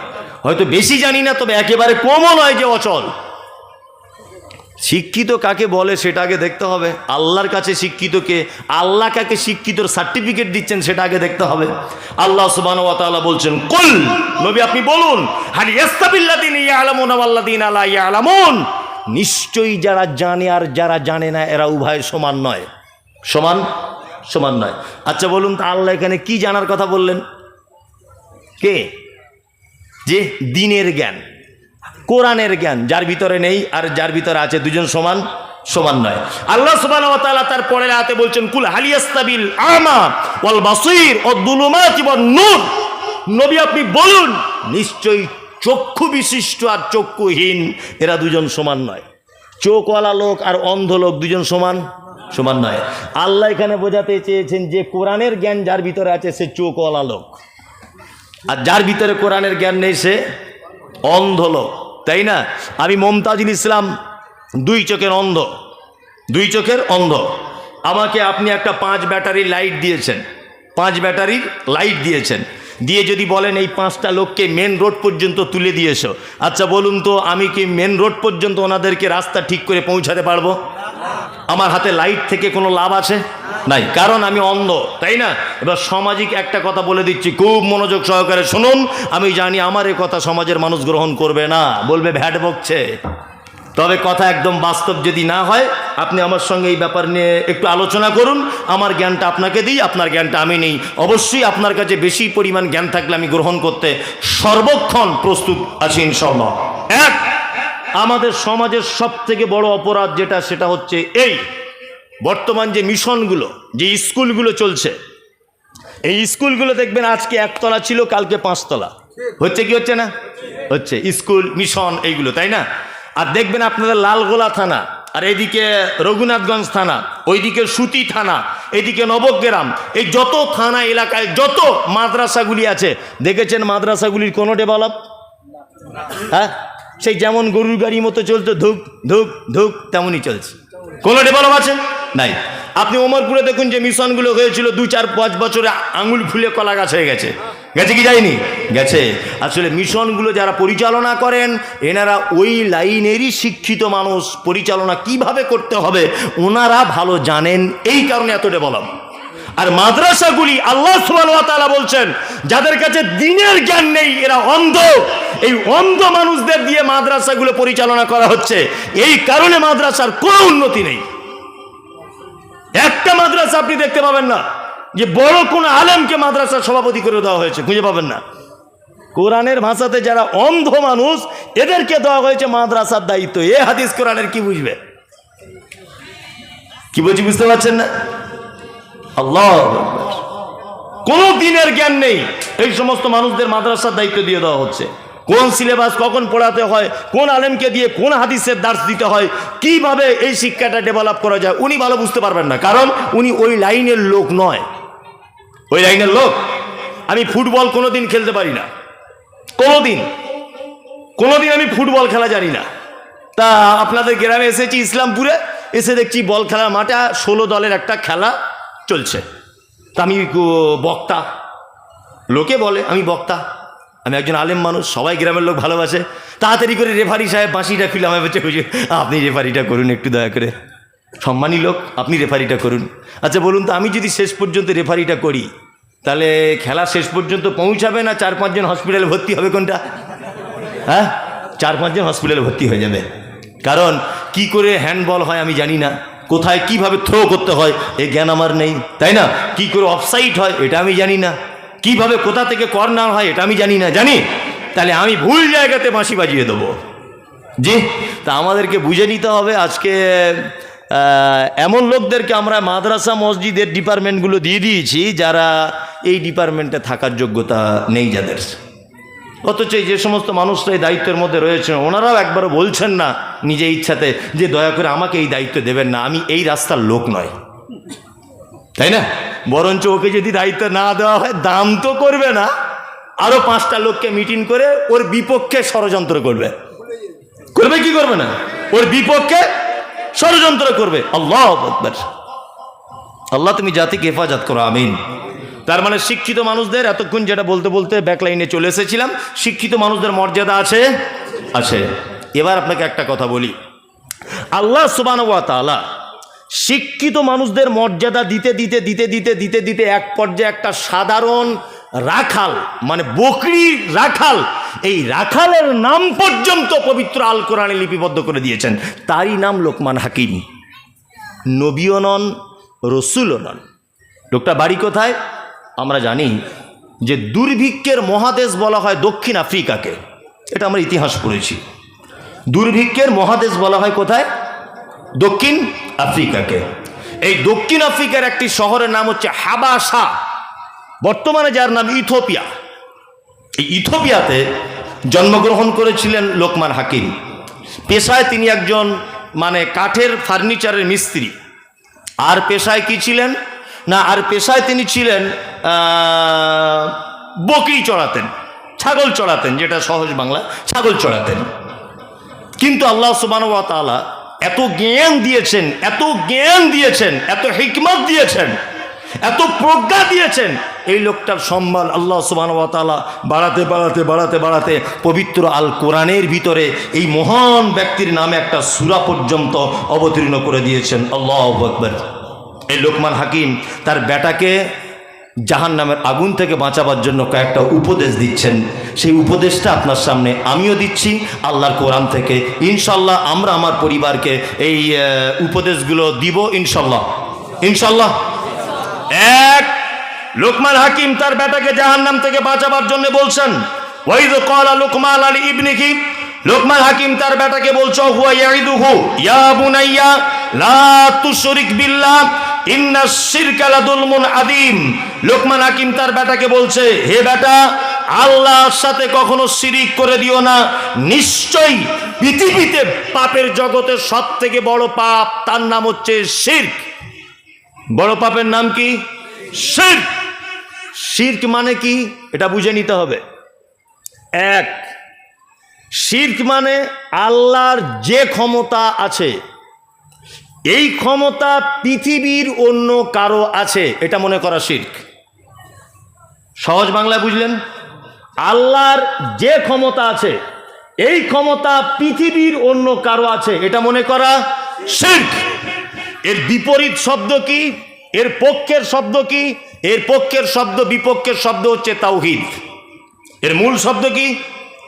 হয়তো বেশি জানি না, তবে একেবারে কমও নয় যে অচল। শিক্ষিত কাকে বলে সেটা আগে দেখতে হবে। আল্লাহর কাছে শিক্ষিত কে, আল্লাহ কাকে শিক্ষিতর সার্টিফিকেট দিচ্ছেন সেটা আগে দেখতে হবে। আল্লাহ সুবহানাহু ওয়া তাআলা বলছেন, কুল, নবী আপনি বলুন, হাল ইয়াস্তাবিল্লাযিনা ইয়ালামুনা ওয়াল্লাযিনা লা ইয়ালামুন, নিশ্চয়ই যারা জানে আর যারা জানে না এরা উভয় সমান নয়, সমান নয়। আচ্ছা বলুন তো, আল্লাহ এখানে কি জানার কথা বললেন? কে? যে দ্বীনের জ্ঞান, কোরআনের জ্ঞান যার ভিতরে নেই আর যার ভিতরে আছে, দুজন সমান নয়। আল্লাহ সুবহানাহু ওয়া তাআলা তার পরের আয়াতে বলছেন, কুল হাল ইয়াস্তাবিল আমা ওয়াল বাসীর ওয়াদ-দুলুমাতি ওয়ান-নূর, নবী আপনি বলুন, নিশ্চয়ই চক্ষু বিশিষ্ট আর চক্ষুহীন এরা দুজন সমান নয়। চোখওয়ালা লোক আর অন্ধ লোক দুজন সমান নয়। আল্লাহ এখানে বোঝাতে চেয়েছেন যে কোরআনের জ্ঞান যার ভিতরে আছে সে চোখওয়ালা লোক, আর যার ভিতরে কোরআনের জ্ঞান নেই সে অন্ধ লোক, তাই না? আমি মমতাজুল ইসলাম, দুই চোখের অন্ধ। আমাকে আপনি একটা 5 ব্যাটারির লাইট দিয়েছেন, 5 ব্যাটারির লাইট দিয়েছেন, দিয়ে যদি বলেন এই 5টা লোককে মেন রোড পর্যন্ত তুলে দিয়েছো, আচ্ছা বলুন তো আমি কি মেন রোড পর্যন্ত ওনাদেরকে রাস্তা ঠিক করে পৌঁছাতে পারবো? আমার হাতে লাইট থেকে কোনো লাভ আছে? নাই, কারণ আমি অন্ধ, তাই না? এবার সামাজিক একটা কথা বলে দিচ্ছি, খুব মনোযোগ সহকারে শুনুন। আমি জানি আমার এই কথা সমাজের মানুষ গ্রহণ করবে না, বলবে ভ্যাট বকছে, তবে কথা একদম বাস্তব যদি না হয় আপনি আমার সঙ্গে এই ব্যাপার নিয়ে একটু আলোচনা করুন। আমার জ্ঞানটা আপনাকে দিই, আপনার জ্ঞানটা আমি নেই। অবশ্যই আপনার কাছে বেশি পরিমাণ জ্ঞান থাকলে আমি গ্রহণ করতে সর্বক্ষণ প্রস্তুত আছি ইনশাআল্লাহ। এক, আমাদের সমাজের সব থেকে বড় অপরাধ যেটা, সেটা হচ্ছে এই বর্তমান যে মিশনগুলো, যে স্কুলগুলো চলছে, এই স্কুলগুলো দেখবেন আজকে 1 তলা ছিল, কালকে 5 তলা হচ্ছে। কি হচ্ছে না? হচ্ছে স্কুল মিশন এইগুলো, তাই না? আর দেখবেন আপনাদের লালগোলা থানা, আর এদিকে রঘুনাথগঞ্জ থানা, ওইদিকে সুতি থানা, এদিকে নবগ্রাম, এই যত থানা এলাকায় যত মাদ্রাসাগুলি আছে, দেখেছেন মাদ্রাসাগুলির কোনো ডেভেলপ? হ্যাঁ, সেই যেমন গরুর গাড়ির মতো চলতো, ধুক ধুক ধুক, তেমনই চলছে। কোনো ডেভেলপ আছে? নাই। আপনি ওমরপুরে দেখুন যে মিশনগুলো হয়েছিল, 2-4-5 বছরে আঙুল ফুলে কলা গাছ হয়ে গেছে। গেছে কি যায়নি? গেছে। আসলে মিশনগুলো যারা পরিচালনা করেন এনারা ওই লাইনেরই শিক্ষিত মানুষ, পরিচালনা কিভাবে করতে হবে ওনারা ভালো জানেন, এই কারণে এত ডেভেলপ। আর মাদ্রাসাগুলি আল্লাহ সুবহানাহু ওয়া তাআলা বলছেন যাদের কাছে দ্বীনের জ্ঞান নেই এরা অন্ধ, এই অন্ধ মানুষদের দিয়ে মাদ্রাসাগুলো পরিচালনা করা হচ্ছে। এই কারণে মাদ্রাসার কোনো উন্নতি নেই। একটা মাদ্রাসা আপনি দেখতে পাবেন না যে বড় কোন আলেমকে মাদ্রাসার সভাপতি করে দেওয়া হয়েছে, খুঁজে পাবেন না। কোরআনের ভাষাতে যারা অন্ধ মানুষ এদেরকে দেওয়া হয়েছে মাদ্রাসার দায়িত্ব। এ হাদিস কোরআনের কি বুঝবে? কি বলছি বুঝতে পারছেন না? আল্লাহ, কোন দিনের জ্ঞান নেই, এই সমস্ত মানুষদের মাদ্রাসার দায়িত্ব দিয়ে দেওয়া হচ্ছে। কোন সিলেবাস কখন পড়াতে হয়, কোন আলেমকে দিয়ে কোন হাদিসের দার্স দিতে হয়, কিভাবে এই শিক্ষাটা ডেভেলপ করা যায়, উনি ভালো বুঝতে পারবেন না, কারণ উনি ওই লাইনের লোক নয়। ওই লাইনের লোক। আমি ফুটবল কোনোদিন খেলতে পারি না, কোনোদিন আমি ফুটবল খেলা জানি না। তা আপনাদের গ্রামে এসেছি ইসলামপুরে, এসে দেখছি বল খেলার মাঠে 16 দলের একটা খেলা চলছে। তা আমি বক্তা, লোকে বলে আমি বক্তা, আমি একজন আলেম মানুষ, সবাই গ্রামের লোক ভালোবাসে। তাড়াতাড়ি করে রেফারি সাহেব বাঁশিটা খুলে আমার বলছে, আপনি রেফারিটা করুন একটু দয়া করে, সম্মানী লোক, আপনি রেফারিটা করুন। আচ্ছা বলুন তো, আমি যদি শেষ পর্যন্ত রেফারিটা করি তাহলে খেলা শেষ পর্যন্ত পৌঁছাবে না 4-5 জন হসপিটালে ভর্তি হবে? কোনটা? হ্যাঁ, 4-5 জন হসপিটালে ভর্তি হয়ে যাবে। কারণ কি করে হ্যান্ডবল হয় আমি জানি না, কোথায় কিভাবে থ্রো করতে হয় এই জ্ঞান আমার নেই, তাই না? কি করে অফসাইড হয় এটা আমি জানি না, কিভাবে কোথা থেকে কর্নার হয় এটা আমি জানি না। জানি তাহলে আমি ভুল জায়গাতে বাঁশি বাজিয়ে দেবো। জি, তা আমাদেরকে বুঝে নিতে হবে। আজকে এমন লোকদেরকে আমরা মাদ্রাসা মসজিদের ডিপার্টমেন্টগুলো দিয়ে দিয়েছি যারা এই ডিপার্টমেন্টে থাকার যোগ্যতা নেই যাদের। অথচ যে সমস্ত মানুষরা এই দায়িত্বের মধ্যে রয়েছেন ওনারাও একবারও বলছেন না নিজে ইচ্ছাতে যে দয়া করে আমাকে এই দায়িত্ব দেবেন না, আমি এই রাস্তার লোক নয়, তাই না? বরঞ্চ ওকে যদি দায়িত্ব না দেওয়া হয় দাম তো করবে না, আরো 5টা লোককে মিটিং করে ওর বিপক্ষে ষড়যন্ত্র করবে। কি করবে না? ওর বিপক্ষে ষড়যন্ত্র করবে। আল্লাহু আকবার। আল্লাহ তুমি জাতিকে হেফাজত করো, আমিন। তার মানে শিক্ষিত মানুষদের, এতক্ষণ যেটা বলতে বলতে ব্যাকলাইনে চলে এসেছিলাম, শিক্ষিত মানুষদের মর্যাদা আছে। এবার আপনাকে একটা কথা বলি, আল্লাহ সুবহানাহু ওয়া তাআলা শিক্ষিত মানুষদের মর্যাদা দিতে দিতে দিতে দিতে দিতে দিতে এক পর্যায়ে একটা সাধারণ রাখাল, মানে বকরি রাখাল, এই রাখালের নাম পর্যন্ত পবিত্র আল কোরআনে লিপিবদ্ধ করে দিয়েছেন। তারই নাম লোকমান হাকিম। নবীও নন, রসুলও নন। লোকটা বাড়ি কোথায় আমরা জানি যে দুর্ভিক্ষের মহাদেশ বলা হয় দক্ষিণ আফ্রিকাকে, এটা আমরা ইতিহাস পড়েছি। দুর্ভিক্ষের মহাদেশ বলা হয় কোথায়? দক্ষিণ আফ্রিকাকে। এই দক্ষিণ আফ্রিকার একটি শহরের নাম হচ্ছে হাবাসা, বর্তমানে যার নাম ইথিওপিয়া। এই ইথিওপিয়াতে জন্মগ্রহণ করেছিলেন লোকমান হাকিম। পেশায় তিনি একজন মানে কাঠের ফার্নিচারের মিস্ত্রি। আর পেশায় কি ছিলেন না, আর পেশায় তিনি ছিলেন বকরি চড়াতেন, ছাগল চড়াতেন, যেটা সহজ বাংলা ছাগল চড়াতেন। কিন্তু আল্লাহ সুবহানাহু ওয়া তাআলা এত জ্ঞান দিয়েছেন, এত জ্ঞান দিয়েছেন, এত হিকমত দিয়েছেন, এত প্রজ্ঞা দিয়েছেন, এই লোকটার সম্মান আল্লাহ সুবহানাহু ওয়া তাআলা বাড়াতে বাড়াতে বাড়াতে বাড়াতে পবিত্র আল কোরআনের ভিতরে এই মহান ব্যক্তির নামে একটা সূরা পর্যন্ত অবতীর্ণ করে দিয়েছেন। আল্লাহু আকবার। এই লোকমান হাকিম তার বেটাকে জাহান্নামের আগুন থেকে বাঁচাবার জন্য কয়েকটা উপদেশ দিচ্ছেন। সেই উপদেশটা আপনার সামনে আমিও দিচ্ছি আল্লাহর কোরআন থেকে। ইনশাল্লাহ আমরা আমার পরিবারকে এই উপদেশগুলো দিব ইনশাল্লাহ। ইনশাল্লাহ। এক, লোকমান হাকিম তার বেটাকে জাহান্নাম থেকে বাঁচাবার জন্য বলছেন, ওয়াইদ ক্বালা লুকমান আলী ইবনিহি, লোকমান হাকিম তার বেটাকে বলছো, হুয়া ইয়াইদুহু ইয়া বুনাইয়া লা তুশরিক বিল্লাহ ইন্না শিরকা লাযুলমুন আযীম। লোকমান হাকিম তার বেটাকে বলছে, হে বেটা, আল্লাহর সাথে কখনো শিরিক করে দিও না। নিশ্চয়ই পৃথিবীতে পাপের জগতে সবথেকে বড় পাপ, তার নাম হচ্ছে শিরক। বড় পাপের নাম কি? শিরক। শিরক মানে কি এটা বুঝে নিতে হবে। এক, শিরক মানে আল্লাহর যে ক্ষমতা আছে, এই ক্ষমতা পৃথিবীর অন্য কারো আছে, এটা মনে করা শিরক। সহজ বাংলায় বুঝলেন? আল্লাহর যে ক্ষমতা আছে, এই ক্ষমতা পৃথিবীর অন্য কারো আছে, এটা মনে করা শিরক। এর বিপরীত শব্দ কি? এর পক্ষের শব্দ কি? এর পক্ষের শব্দ, বিপক্ষের শব্দ হচ্ছে তাওহীদ। এর মূল শব্দ কি?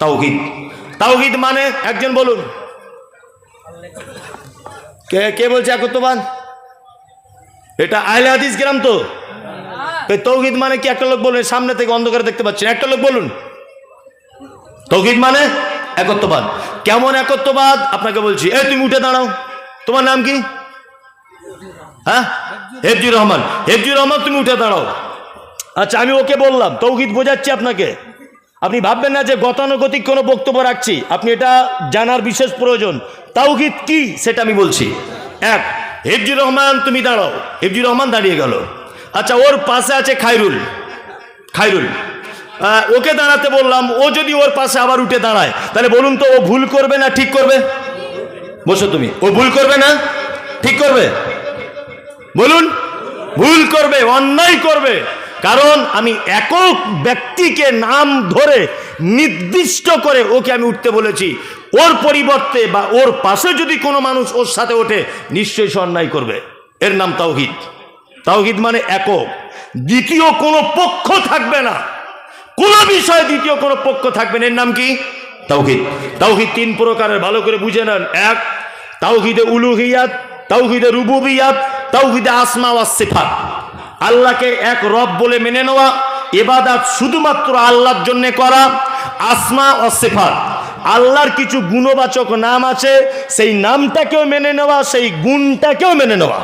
তাওহীদ। তাওহীদ মানে একজন বলুন, কে কে বলছে একত্ববাদ? এটা আহলে হাদিস গ্রাম তো। তাওহীদ মানে কি? একটা লোক বলুন, সামনে থেকে অন্ধকারে দেখতে পাচ্ছেন, একটা লোক বলুন। তাওহীদ মানে একত্ববাদ। কেমন একত্ববাদ আপনাকে বলছি। এই তুমি উঠে দাঁড়াও, তোমার নাম কি? হ্যাঁ, হেফজুর রহমান। হেফজুর রহমান, তুমি উঠে দাঁড়াও। আচ্ছা, আমি ওকে বললাম, তাওহীদ বোঝাচ্ছি আপনাকে। আপনি ভাববেন না যে গতানুগতিক কোনো বক্তব্য রাখছি, আপনি এটা জানার বিশেষ প্রয়োজন। তাওহীদ কি সেটা আমি বলছি। এক, হেফজুর রহমান তুমি দাঁড়াও। হেফজুর রহমান দাঁড়িয়ে গেল। আচ্ছা, ওর পাশে আছে খায়রুল। খায়রুল, ওকে দাঁড়াতে বললাম। ও যদি ওর পাশে আবার উঠে দাঁড়ায়, তাহলে বলুন তো ও ভুল করবে না ঠিক করবে? বসো তুমি। ও ভুল করবে না ঠিক করবে? বলুন। ভুল করবে, অন্যায় করবে। কারণ আমি একক ব্যক্তিকে নাম ধরে নির্দিষ্ট করে ওকে আমি উঠতে বলেছি। ওর পরিবর্তে বা ওর পাশে যদি কোনো মানুষ ওর সাথে ওঠে, নিশ্চয়ই সে অন্যায় করবে। এর নাম তাওহীদ। তাওহীদ মানে একক, দ্বিতীয় কোনো পক্ষ থাকবে না, কোনো বিষয়ে দ্বিতীয় কোনো পক্ষ থাকবে না। এর নাম কি? তাওহীদ। তাওহীদ তিন প্রকারের, ভালো করে বুঝে নেন। এক, তাওহীদে উলুহিয়াত, তাওহীদে রুবুবিয়াত, তাওহীদে আসমা ওয়াস সিফাত। আল্লাহকে এক রব বলে মেনে নেওয়া, ইবাদত শুধুমাত্র আল্লাহর জন্য করা। আসমা ওয়াস সিফাত, আল্লাহর কিছু গুণবাচক নাম আছে, সেই নামটাকেও মেনে নেওয়া, সেই গুণটাকেও মেনে নেওয়া।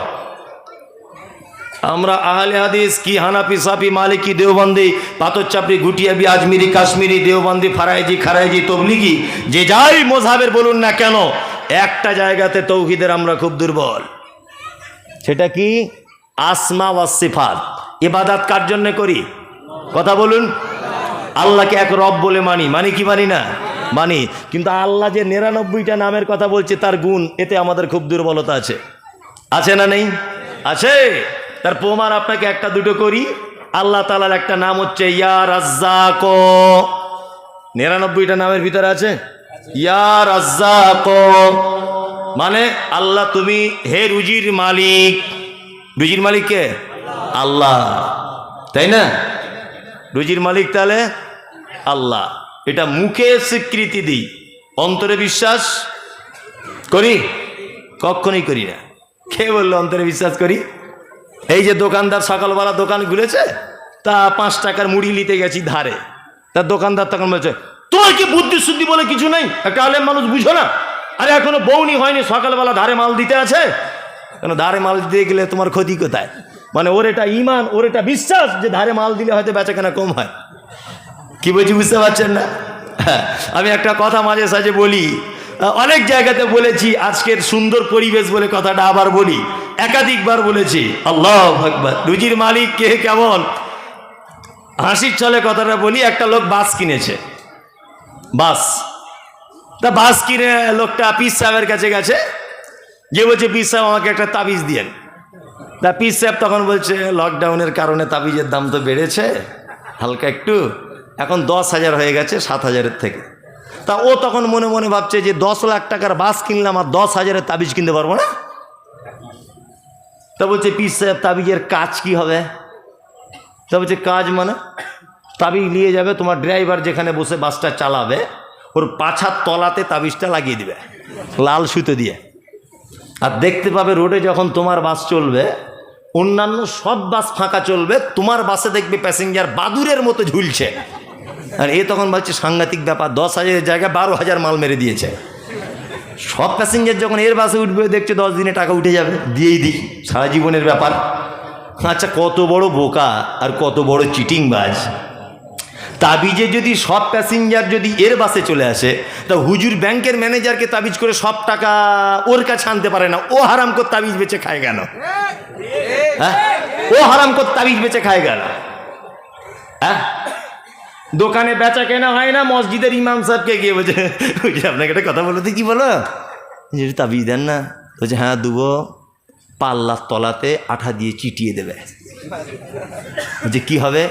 আমরা আহলে হাদিস কি হানাফি, সাফি, মালিকি, দেওবন্দি, পাথরচাপড়ি, গুটিয়াবি, আজমিরি, কাশ্মীরি, দেওবন্দি, ফারাইজি, খারাইজি, তবলিগি, যে যাই মযহাবের বলুন না কেন, একটা জায়গাতে তাওহীদের আমরা খুব দুর্বল। সেটা কি? আসমা ওয়াস সিফাত। ইবাদত কার জন্য করি? কথা বলুন। আল্লাহকে এক রব বলে মানি, মানি কি মানি না? মানি। কিন্তু আল্লাহ যে 99টা নামের কথা বলছে, তার গুণ, এতে আমাদের খুব দুর্বলতা আছে। আছে না নেই? আছে। তার প্রমাণ আপনাকে একটা দুটো করি। আল্লাহ তাআলার একটা নাম হচ্ছে ইয়া রাজ্জাক। 99টা নামের ভিতরে আছে ইয়া রাজ্জাক। মানে আল্লাহ তুমি হে রুজির মালিক। রুজির মালিক কে? আল্লাহ, তাই না? রুজির মালিক তাহলে আল্লাহ। এটা মুখে স্বীকৃতি দিই, অন্তরে বিশ্বাস করি? কখনোই করি না। কে বললো অন্তরে বিশ্বাস করি? এই যে দোকানদার সকালবেলা দোকান খুলেছে, তা 5 টাকার মুড়ি নিতে গেছি ধারে, তার দোকানদার তখন বলছে তোমার কি বুদ্ধি শুদ্ধি বলে কিছু নেই, একটা আলেম মানুষ বুঝো না? আরে এখনো বউনি হয়নি, সকালবেলা ধারে মাল দিতে আছে। কেন ধারে মাল দিতে গেলে তোমার ক্ষতি কোথায়? মানে ওর এটা ইমান, ওর এটা বিশ্বাস যে ধারে মাল দিলে হয়তো বেচাকেনা কম হয়। কি বলছি বুঝতে পারছেন না? আমি একটা কথা মাঝে সাঝে বলি, অনেক জায়গাতে বলেছি, আজকের সুন্দর পরিবেশ বলে কথাটা আবার বলি, একাধিকবার বলেছি। আল্লাহু আকবার। রুজির মালিক কে কেমন? হাসির ছলে কথাটা বলি। একটা লোক বাস কিনেছে, বাস কিনে লোকটা পীর সাহেবের কাছে গেছে, যে বলছে পীর সাহেব আমাকে একটা তাবিজ দিয়েন। তা পীর সাহেব তখন বলছে লকডাউনের কারণে তাবিজের দাম তো বেড়েছে হালকা একটু, এখন 10,000 হয়ে গেছে 7,000-এর থেকে। তা ও তখন মনে মনে ভাবছে যে 10 লাখ টাকার বাস কিনলাম আর 10,000-এর তাবিজ কিনতে পারবো না। তা বলছে পীর সাহেব তাবিজের কাজ কি হবে? তা বলছে কাজ মানে তাবিজ নিয়ে যাবে, তোমার ড্রাইভার যেখানে বসে বাসটা চালাবে ওর পাছার তলাতে তাবিজটা লাগিয়ে দিবে লাল সুতো দিয়ে, আর দেখতে পাবে রোডে যখন তোমার বাস চলবে, অন্যান্য সব বাস ফাঁকা চলবে, তোমার বাসে দেখবে প্যাসেঞ্জার বাদুরের মতো ঝুলছে। আর এ তখন বলছে সাংঘাতিক ব্যাপার, 10,000-এর জায়গায় 12,000 মাল মেরে দিয়েছে। সব প্যাসেঞ্জার যখন এর বাসে উঠবে দেখছে 10 দিনে টাকা উঠে যাবে, দিয়েই দিই, সারা জীবনের ব্যাপার। আচ্ছা, কত বড় বোকা আর কত বড় চিটিংবাজ! তাবিজে যদি সব প্যাসেঞ্জার যদি এর বাসে চলে আসে, তা হুজুর ব্যাংকের ম্যানেজারকে তাবিজ করে সব টাকা ওর কাছে আনতে পারে না, ও হারাম করে তাবিজ বেচে খায় কেন? হ্যাঁ, ও হারাম করে তাবিজ বেচে খায় কেন? হ্যাঁ, দোকানে বেচা কেনা হয় না, মসজিদের ইমাম সাহেবকে গিয়ে বলছে আপনাকে একটা কথা বলো তো। কি বলো? যে তাবিজ দেন না। বলছে হ্যাঁ দেবো, পাল্লার তলাতে আঠা দিয়ে চিটিয়ে দেবে। যে কি হবে?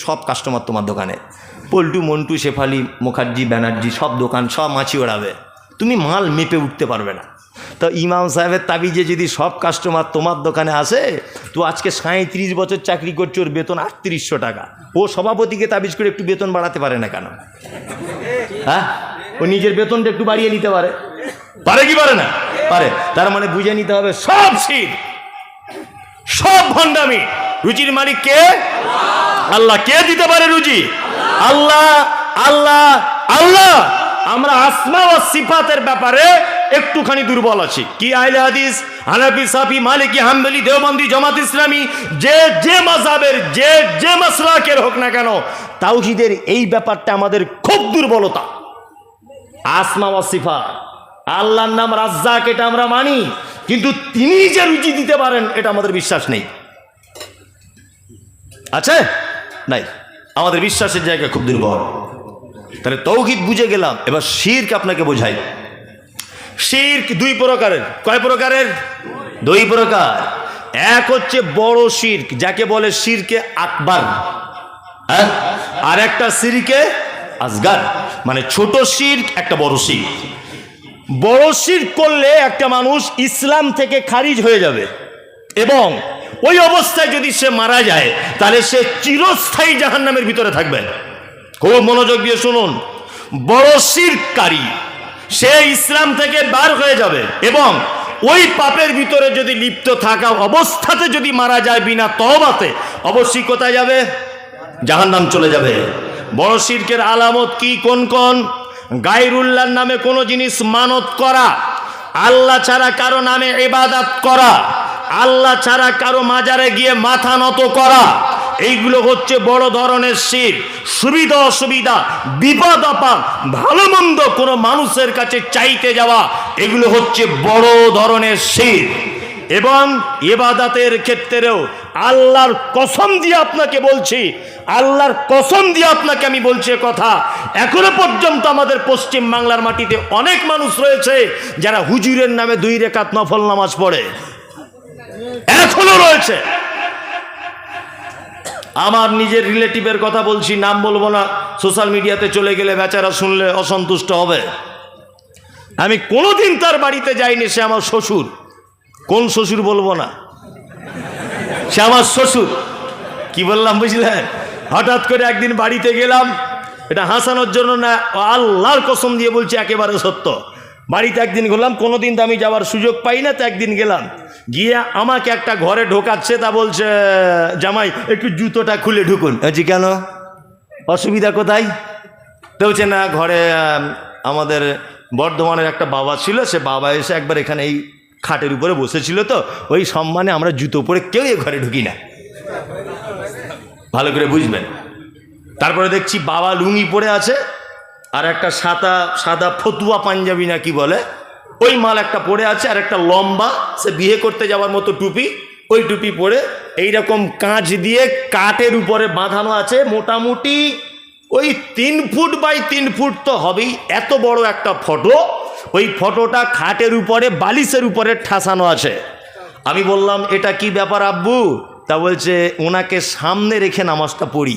সব কাস্টমার তোমার দোকানে, পল্টু মন্টু শেফালি মুখার্জি ব্যানার্জি সব দোকান সব মাছি ওড়াবে, তুমি মাল মেপে উঠতে পারবে না। তো ইমাম সাহেবের তাবিজে যদি সব কাস্টমার তোমার দোকানে আসে, তো আজকে 37 বছর চাকরি করছে, ওর বেতন 3800 টাকা, ও সভাপতিকে তাবিজ করে একটু বেতন বাড়াতে পারে না কেন? হ্যাঁ, ও নিজের বেতনটা একটু বাড়িয়ে নিতে পারে, পারে কি পারে না? পারে। তার মানে বুঝে নিতে হবে সব শির, সব ভণ্ডামি। রুজির মালিক কে? আল্লাহ। কে দিতে পারে রুজি? আল্লাহ, আল্লাহ, আল্লাহ। আমরা আসমা ও সিফাতের ব্যাপারে একটুখানি দুর্বল আছি। কি আহলে হাদিস, হানাফি, শাফি, মালিকি, হাম্বলি, দেওবন্দি, জামাত ইসলামী, যে মাযহাবের যে মাসলাকের হোক না কেন, তাওহীদের এই ব্যাপারটা আমাদের খুব দুর্বলতা। আসমা ও সিফাত, আল্লাহর নাম রাজ্জাক, এটা আমরা মানি, কিন্তু তিনি যে রুজি দিতে পারেন এটা আমাদের বিশ্বাস নেই। আছে নাই? আমাদের বিশ্বাসের জায়গা খুব দুর্বল। তাহলে তাওহীদ বুঝে গেলাম, এবার শিরক আপনাকে বোঝাই। শিরক 2 প্রকারের। কয় প্রকারের? 2 প্রকার। এক হচ্ছে বড় শিরক, যাকে বলে শিরকে আকবার, আর একটা শিরকে আসগার, মানে ছোট শিরক, একটা বড় শিরক। বড় শিরক করলে একটা মানুষ ইসলাম থেকে খারিজ হয়ে যাবে, এবং ওই অবস্থায় যদি সে মারা যায় তাহলে সে চিরস্থায়ী জাহান্নামের ভিতরে থাকবে। খুব মনোযোগ দিয়ে শুনুন, বড় শিরককারী সে ইসলাম থেকে বার হয়ে যাবে, এবং ওই পাপের ভিতরে যদি লিপ্ত থাকা অবস্থাতে যদি মারা যায় বিনা তওবাতে, অবশ্যই কোথায় যাবে? জাহান্নাম চলে যাবে। বড় শিরকের আলামত কি? কোন কোন? গায়রুল্লাহর নামে কোনো জিনিস মানত করা, আল্লাহ ছাড়া কারো নামে ইবাদত করা, আল্লাহ ছাড়া কারো মাজারে গিয়ে মাথা নত করা, এইগুলো হচ্ছে বড় ধরনের শিরক। সুবিধা অসুবিধা, বিপদ আপদ, ভালো মন্দ কোনো মানুষের কাছে চাইতে যাওয়া, এগুলো হচ্ছে বড় ধরনের শিরক। এবং ইবাদতের ক্ষেত্রেও আল্লাহর কসম দিয়ে আপনাকে বলছি, আল্লাহর কসম দিয়ে আপনাকে আমি বলছি কথা, এখনো পর্যন্ত আমাদের পশ্চিম বাংলার মাটিতে অনেক মানুষ রয়েছে যারা হুজুরের নামে 2 রাকাত নফল নামাজ পড়ে, এখনো রয়েছে। আমার নিজের রিলেটিভের কথা বলছি, নাম বলবো না, সোশ্যাল মিডিয়াতে চলে গেলে বেচারা শুনলে অসন্তুষ্ট হবে। আমি কোনোদিন তার বাড়িতে যাইনি, সে আমার শ্বশুর। কোন শ্বশুর বলবো না, সে আমার শ্বশুর। কি বললাম বুঝলেন? হঠাৎ করে একদিন বাড়িতে গেলাম, এটা হাসানোর জন্য না, আল্লাহর কসম দিয়ে বলছি, একেবারে সত্য। বাড়িতে একদিন গেলাম, কোনোদিন তো আমি যাওয়ার সুযোগ পাই না, তো একদিন গেলাম। গিয়ে আমাকে একটা ঘরে ঢোকাচ্ছে, তা বলছে, জামাই একটু জুতোটা খুলে ঢুকুন। বলছি কেন, অসুবিধা কোথায়? তো বলছে না, ঘরে আমাদের বর্ধমানের একটা বাবা ছিল, সে বাবা এসে একবার এখানে এই খাটের উপরে বসেছিল, তো ওই সম্মানে আমরা জুতো পরে কেউ এ ঘরে ঢুকি না। ভালো করে বুঝবেন। তারপরে দেখছি বাবা লুঙ্গি পরে আছে, আর একটা সাদা ফতুয়া পাঞ্জাবি না কি বলে, ওই মাল একটা পরে আছে, আর একটা লম্বা, সে বিয়ে করতে যাওয়ার মতো টুপি, ওই টুপি পরে এইরকম কাঁচ দিয়ে কাঠের উপরে বাঁধানো আছে, মোটামুটি ওই 3 ফুট বাই 3 ফুট তো হবেই, এত বড় একটা ফটো। ওই ফটোটা খাটের উপরে বালিশের উপরে ঠাসানো আছে। আমি বললাম, এটা কি ব্যাপার আব্বু? তা বলছে, ওনাকে সামনে রেখে নামাজটা পড়ি।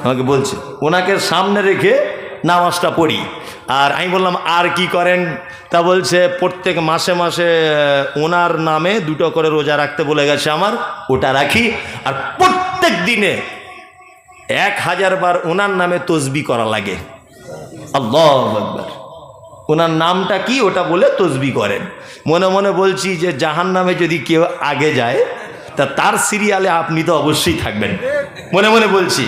আমাকে বলছে, ওনাকে সামনে রেখে নামাজটা পড়ি। আর আমি বললাম, আর কি করেন? তা বলছে, প্রত্যেক মাসে মাসে ওনার নামে 2টো করে রোজা রাখতে বলে গেছে আমার, ওটা রাখি। আর প্রত্যেক দিনে 1000 বার ওনার নামে তসবি করা লাগে। আল্লাহু আকবার। ওনার নামটা কি ওটা বলে তসবি করেন। মনে মনে বলছি যে জাহান্নামে যদি কেউ আগে যায়, তা তার সিরিয়ালে আপনি তো অবশ্যই থাকবেন, মনে মনে বলছি।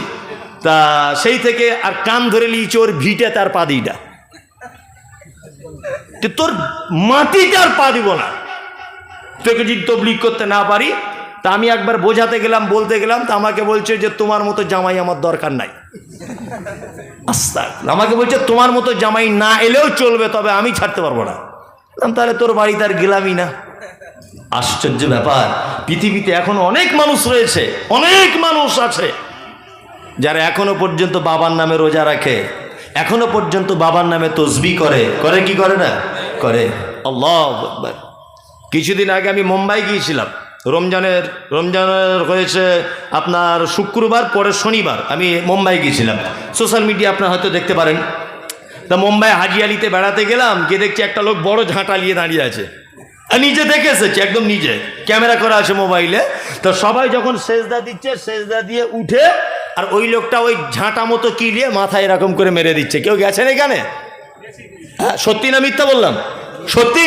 তা সেই থেকে আর কান ধরে নিয়েছি, ওর ভিটে তার পা দিইটা, তোর মাটিটার পা দিব না, তোকে যদি তবলিগ করতে না পারি। তা আমি একবার বোঝাতে গেলাম, বলতে গেলাম, তা আমাকে বলছে যে তোমার মতো জামাই আমার দরকার নাই। আস্তাগফিরুল্লাহ। আমাকে বলছে তোমার মতো জামাই না এলেও চলবে, তবে আমি ছাড়তে পারবো না। তাহলে তোর বাড়িতে আর গেলামই না। আশ্চর্য ব্যাপার, পৃথিবীতে এখন অনেক মানুষ রয়েছে, অনেক মানুষ আছে যারা এখনো পর্যন্ত বাবার নামে রোজা রাখে, এখনো পর্যন্ত বাবার নামে তসবিহ করে। করে কি করে না? করে। আল্লাহু আকবার। কিছুদিন আগে আমি মুম্বাই গিয়েছিলাম, রমজানের হয়েছে আপনার শুক্রবার, পরে শনিবার আমি মুম্বাই গিয়েছিলাম। সোশ্যাল মিডিয়া আপনার হয়তো দেখতে পারেন। তা মুম্বাই হাজি আলিতে বেড়াতে গেলাম, গিয়ে দেখছি একটা লোক বড় ঝাঁটা নিয়ে দাঁড়িয়ে আছে। আর নিজে দেখে এসেছে, একদম নিজে, ক্যামেরা করা আছে মোবাইলে। তো সবাই যখন সেজদা দিচ্ছে, সেজদা দিয়ে উঠে, আর ওই লোকটা ওই ঝাঁটা মতো কি নিয়ে মাথায় এরকম করে মেরে দিচ্ছে। কেউ গেছেন এখানে? হ্যাঁ, সত্যি না মিথ্যা বললাম? সত্যি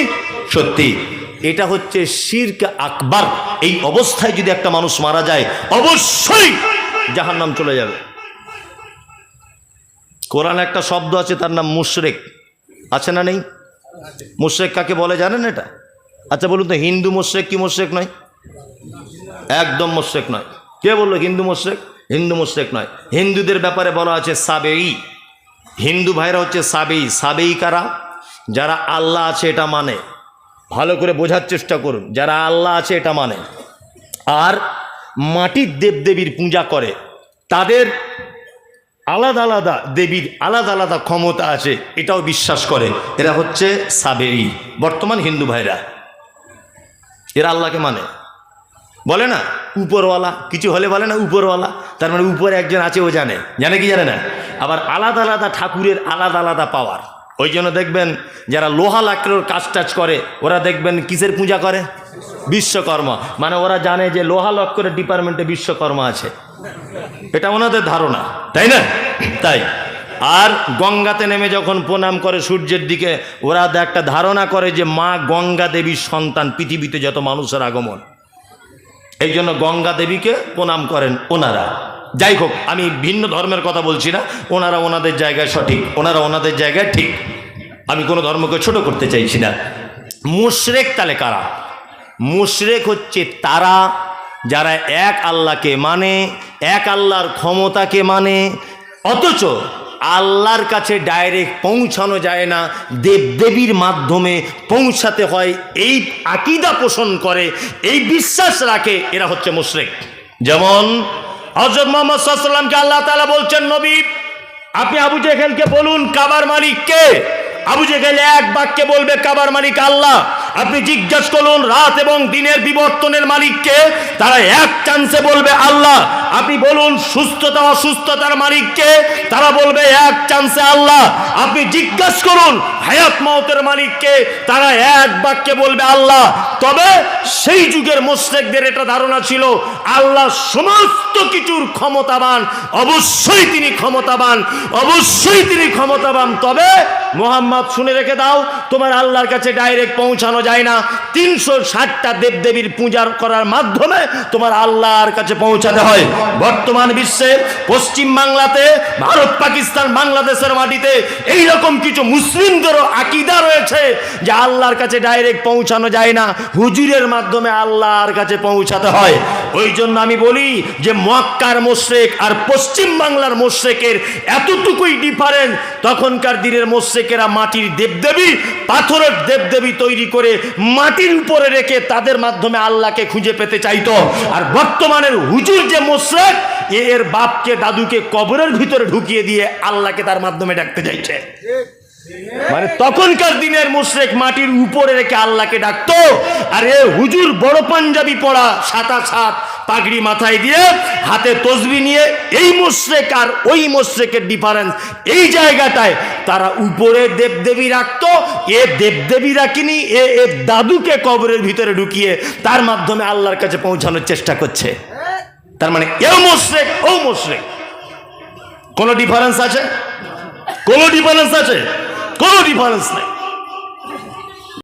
সত্যি। এটা হচ্ছে শিরক আকবার। এই অবস্থায় যদি একটা মানুষ মারা যায়, অবশ্যই জাহান্নাম চলে যাবে। কোরআনে একটা শব্দ আছে, তার নাম মুশরিক। আছে না নেই? মুশরিক কাকে বলে জানেন এটা? আচ্ছা বলুন তো, হিন্দু মুশরিক কি মুশরিক নয়? একদম মুশরিক নয়। কে বললো হিন্দু মুশরিক? হিন্দু মুশরিক নয়। হিন্দুদের ব্যাপারে বলা আছে সাবেই। হিন্দু ভাইরা হচ্ছে সাবেই। সাবেই কারা? যারা আল্লাহ আছে এটা মানে। ভালো করে বোঝার চেষ্টা করুন। যারা আল্লাহ আছে এটা মানে, আর মাটির দেবদেবীর পূজা করে, তাদের আলাদা আলাদা দেবীর আলাদা আলাদা ক্ষমতা আছে, এটাও বিশ্বাস করে। এরা হচ্ছে সাবেই। বর্তমান হিন্দু ভাইরা এরা আল্লাহকে মানে, বলে না উপরওয়ালা, কিছু হলে বলে না উপরওয়ালা, তার মানে উপরে একজন আছে, ও জানে। জানে কি জানে না? আবার আলাদা আলাদা ঠাকুরের আলাদা আলাদা পাওয়ার। ওই জন্য দেখবেন যারা লোহা লাকড়ের কাজ টাজ করে, ওরা দেখবেন কিসের পূজা করে? বিশ্বকর্মা। মানে ওরা জানে যে লোহা লক্করের ডিপার্টমেন্টে বিশ্বকর্মা আছে, এটা ওনাদের ধারণা, তাই না? তাই। আর গঙ্গাতে নেমে যখন প্রণাম করে সূর্যের দিকে, ওরা একটা ধারণা করে যে মা গঙ্গা দেবীর সন্তান পৃথিবীতে যত মানুষের আগমন, এই জন্য গঙ্গা দেবীকে প্রণাম করেন ওনারা। যাই হোক, আমি ভিন্ন ধর্মের কথা বলছি না, ওনারা ওনাদের জায়গায় সঠিক, ওনারা ওনাদের জায়গায় ঠিক। আমি কোনো ধর্মকে ছোট করতে চাইছি না। মুশরিক তাহলে কারা? মুশরিক হচ্ছে তারা যারা এক আল্লাহকে মানে, এক আল্লাহর ক্ষমতাকে মানে, অথচ আল্লাহর কাছে ডাইরেক্ট পৌঁছানো যায় না, দেবদেবীর মাধ্যমে পৌঁছাতে হয়, এই আকীদা পোষণ করে, এই বিশ্বাস রাখে, এরা হচ্ছে মুশরিক। যেমন হযরত মুহাম্মদ সাল্লাল্লাহু আলাইহি ওয়াসাল্লামকে আল্লাহ তাআলা বলছেন, নবী আপনি আবু জেহেলকে বলুন কাবার মালিক কে? আবু জেহেল এক বাক্যে বলবে কাবার মালিক আল্লাহ। আপনি জিজ্ঞেস করুন রাত এবং দিনের বিবর্তনের মালিককে, তারা এক চান্সে বলবে আল্লাহ। আপনি বলুন সুস্থতা অসুস্থতার মালিককে, তারা বলবে এক চান্সে আল্লাহ। আপনি জিজ্ঞেস করুন হায়াত মওতের মালিককে, তারা এক বাক্যে বলবে আল্লাহ। তবে সেই যুগের মুশরিকদের এটা ধারণা ছিল আল্লাহ সমস্ত কিছুর ক্ষমতাবান, অবশ্যই তিনি ক্ষমতাবান, অবশ্যই তিনি ক্ষমতাবান। তবে মোহাম্মদ শুনে রেখে দাও, তোমার আল্লাহর কাছে ডাইরেক্ট পৌঁছানো যায় না। 360টা দেবদেবীর পূজা করার মাধ্যমে তোমার আল্লাহর কাছে পৌঁছাতে হয়। বর্তমান বিশ্বে পশ্চিম বাংলাতে, ভারত পাকিস্তান বাংলাদেশের মাটিতে এইরকম কিছু মুসলিমদেরও আকীদা রয়েছে যে আল্লাহর কাছে ডাইরেক্ট পৌঁছানো যায় না, হুজুরের মাধ্যমে আল্লাহর কাছে পৌঁছাতে হয়। ওই জন্য আমি বলি যে মক্কার মুশরিক আর পশ্চিম বাংলার মুশরিকের এতটুকুই ডিফারেন্স। তখনকার দিনের মুশরিকেরা মাটির দেবদেবী, পাথরের দেবদেবী তৈরি করে মাটির উপরে রেখে তাদের মাধ্যমে আল্লাহকে খুঁজে পেতে চাইতো। আর বর্তমানের হুজুর যে মুশরিক, এর বাপকে দাদুকে কবরের ভিতরে ঢুকিয়ে দিয়ে আল্লাহকে তার মাধ্যমে ডাকতে চাইছে। মানে তখনকার দিনের মুশরিক মাটির উপরে রেখে আল্লাহকে ডাকতো, আর এ হুজুর বড় পাঞ্জাবি পরা, সাদা ছাদ পাগড়ি মাথায় দিয়ে, হাতে তসবি নিয়ে, এই মুশরিক আর ওই মুশরিকের ডিফারেন্স এই জায়গাটায়। তারা উপরে দেবদেবী রাখতো, এ দেবদেবী রাখিনি, এ দাদুকে কবরের ভিতরে ঢুকিয়ে তার মাধ্যমে আল্লাহর কাছে পৌঁছানোর চেষ্টা করছে। তার মানে এও মুশরিক ও মুশরিক। কোনো ডিফারেন্স আছে? কোনো ডিফারেন্স আছে? কোনো ডিফারেন্স নেই।